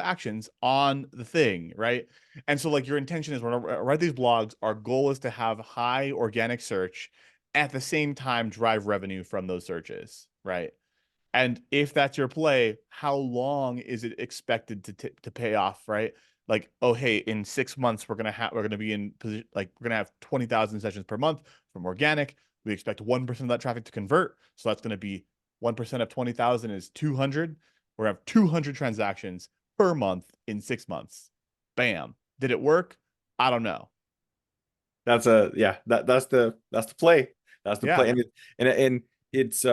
actions on the thing, right? And so like your intention is, when I write these blogs, our goal is to have high organic search, at the same time drive revenue from those searches, right? And if that's your play, how long is it expected to pay off, right? Like, oh, hey, in 6 months we're gonna be in position, like we're gonna have 20,000 sessions per month from organic. We expect 1% of that traffic to convert, so that's gonna be 1% of 20,000 is 200. We're gonna have 200 transactions per month in 6 months. Bam! Did it work? I don't know. That's the play. That's the play. Yeah, And it's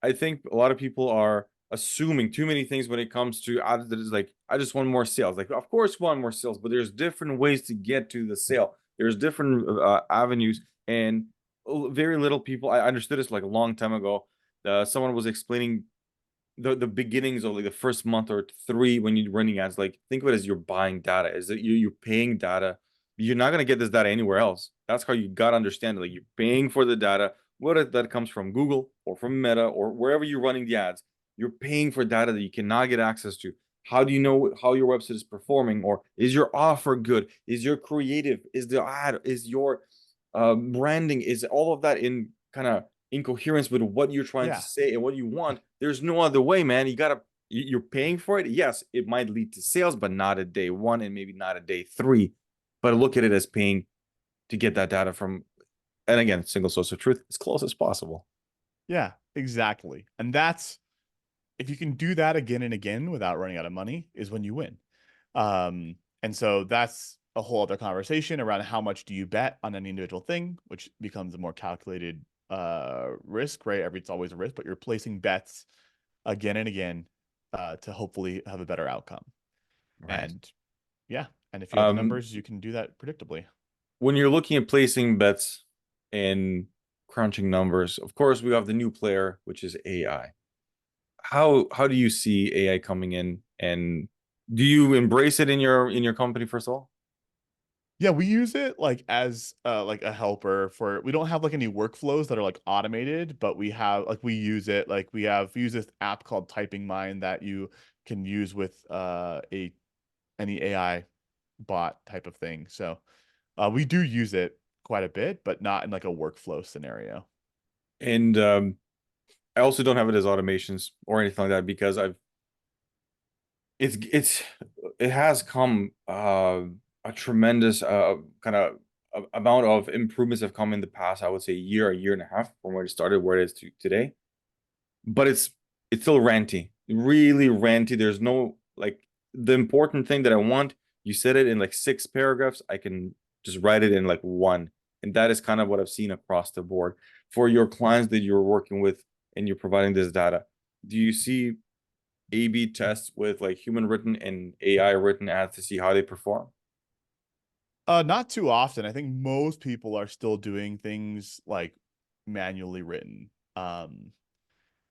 I think a lot of people are assuming too many things when it comes to ads. That is like, I just want more sales. Like, of course, want more sales, but there's different ways to get to the sale. There's different avenues, and very little people. I understood this like a long time ago. Someone was explaining the beginnings of like the first month or three when you're running ads. Like, think of it as you're buying data. Is that you're paying data. You're not gonna get this data anywhere else. That's how you gotta understand it. Like, you're paying for the data, whether that comes from Google or from Meta or wherever you're running the ads. You're paying for data that you cannot get access to How do you know how your website is performing? Or is your offer good? Is your creative? Is the ad? Is your branding? Is all of that in kind of in coherence with what you're trying to Yeah. say and what you want? There's no other way, man. You gotta you're paying for it. Yes, it might lead to sales, but not at day one and maybe not at day three. But look at it as paying to get that data from, and again, single source of truth as close as possible. Yeah, exactly. And that's, if you can do that again and again without running out of money, is when you win. And so that's a whole other conversation around how much do you bet on any individual thing, which becomes a more calculated risk, right? It's always a risk, but you're placing bets again and again to hopefully have a better outcome. Right. And yeah, and if you have the Um, numbers, you can do that predictably. when you're looking at placing bets and crunching numbers, of course, we have the new player, which is AI. How do you see AI coming in, and do you embrace it in your company first of all? Yeah, we use it like a helper for, we don't have like any workflows that are like automated, but we have like we use it like we use this app called Typing Mind that you can use with a any AI bot type of thing. So we do use it quite a bit, but not in like a workflow scenario. And I also don't have it as automations or anything like that because I've it's it has come a tremendous kind of amount of improvements have come in the past, I would say a year and a half from where it started, where it is to today. But it's still ranty, really ranty. There's no like the important thing that I want. You said it in like six paragraphs. I can just write it in like one, and that is kind of what I've seen across the board for your clients that you're working with and you're providing this data. Do you see A/B tests with like human written and AI written ads to see how they perform? Not too often. I think most people are still doing things like manually written.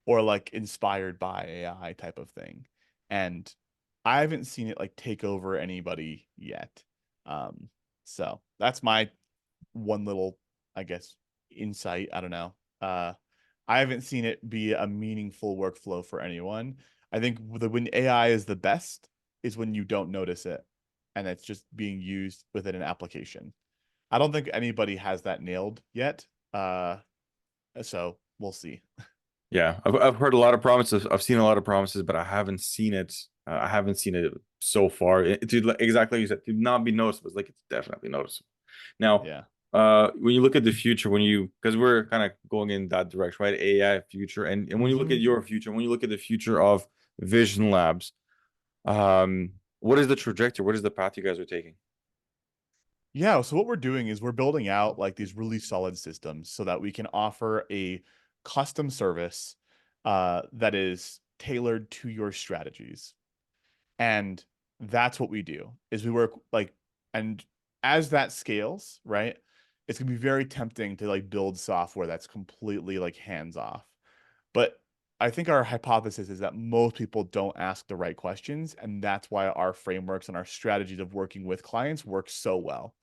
Or like inspired by AI type of thing. And I haven't seen it like take over anybody yet. Um, so that's my one little, I guess, insight. I don't know. I haven't seen it be a meaningful workflow for anyone. I think when AI is the best is when you don't notice it and it's just being used within an application. I don't think anybody has that nailed yet. So we'll see. Yeah, I've heard a lot of promises. I've seen a lot of promises, but I haven't seen it. I haven't seen it so far. Exactly like you said, to not be noticeable. It's like it's definitely noticeable. Now, Yeah. when you look at the future, when you because we're kind of going in that direction, right? AI future, and when you look at Hmm. your future, when you look at the future of Vision Labs, what is the trajectory? What is the path you guys are taking? Yeah, so what we're doing is we're building out like these really solid systems so that we can offer a custom service that is tailored to your strategies. And that's what we do is we work like, and as that scales, right, it's gonna be very tempting to like build software that's completely like hands off. But I think our hypothesis is that most people don't ask the right questions, and that's why our frameworks and our strategies of working with clients work so well,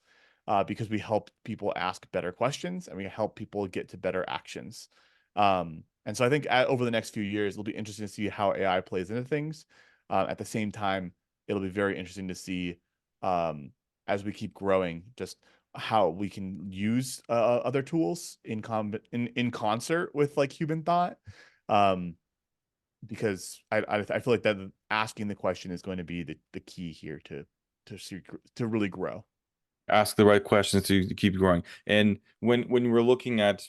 because we help people ask better questions and we help people get to better actions. And so I think over the next few years, it'll be interesting to see how AI plays into things. At the same time, it'll be very interesting to see um, as we keep growing, just how we can use other tools in concert with like human thought. Um, because I feel like that asking the question is going to be the key here to see, to really grow. Ask the right questions to keep growing. And when we're looking at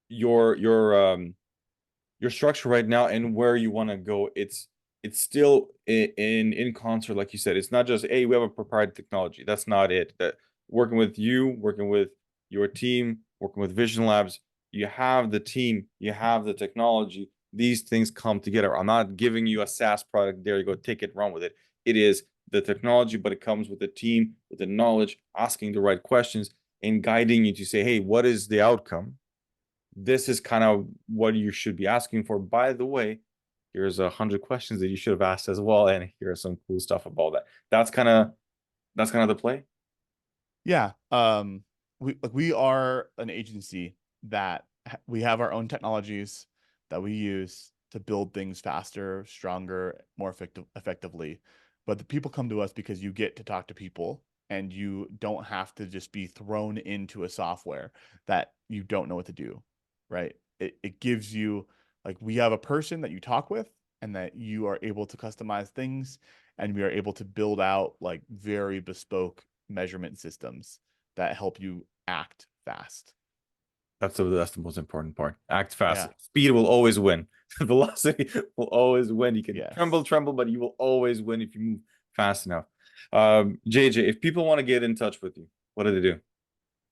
your your structure right now and where you want to go, it's still in concert, like you said. It's not just, hey, we have a proprietary technology. That's not it. That working with you, working with your team, working with Vision Labs, you have the team, you have the technology. These things come together. I'm not giving you a SaaS product. There you go, take it, run with it. It is the technology, but it comes with the team, with the knowledge, asking the right questions, and guiding you to say, hey, what is the outcome? This is kind of what you should be asking for. By the way, here's 100 questions that you should have asked as well, and here's some cool stuff about that. That's kind of the play. Yeah. We are an agency that we have our own technologies that we use, to build things faster, stronger, more effectively. But the people come to us because you get to talk to people and you don't have to just be thrown into a software that you don't know what to do, right? It gives you, like, we have a person that you talk with and that you are able to customize things, and we are able to build out like very bespoke measurement systems that help you act fast. That's the most important part. Act fast. Yeah. Speed will always win. Velocity will always win. You can Yes. tremble, but you will always win if you move fast enough. JJ, if people want to get in touch with you, what do they do?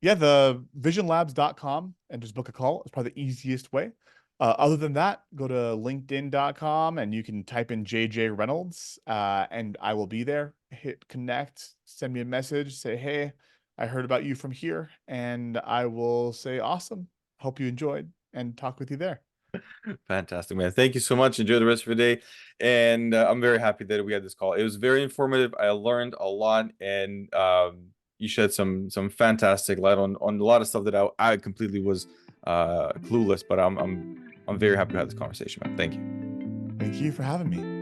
Yeah, the visionlabs.com and just book a call. It's probably the easiest way. Other than that, go to linkedin.com and you can type in JJ Reynolds, and I will be there. Hit connect, send me a message, say, hey, I heard about you from here, and I will say, awesome. Hope you enjoyed, and talk with you there. Fantastic, man. Thank you so much. Enjoy the rest of your day. And I'm very happy that we had this call. It was very informative. I learned a lot, and you shed some fantastic light on a lot of stuff that I completely was clueless. But I'm very happy to have this conversation, man. Thank you. Thank you for having me.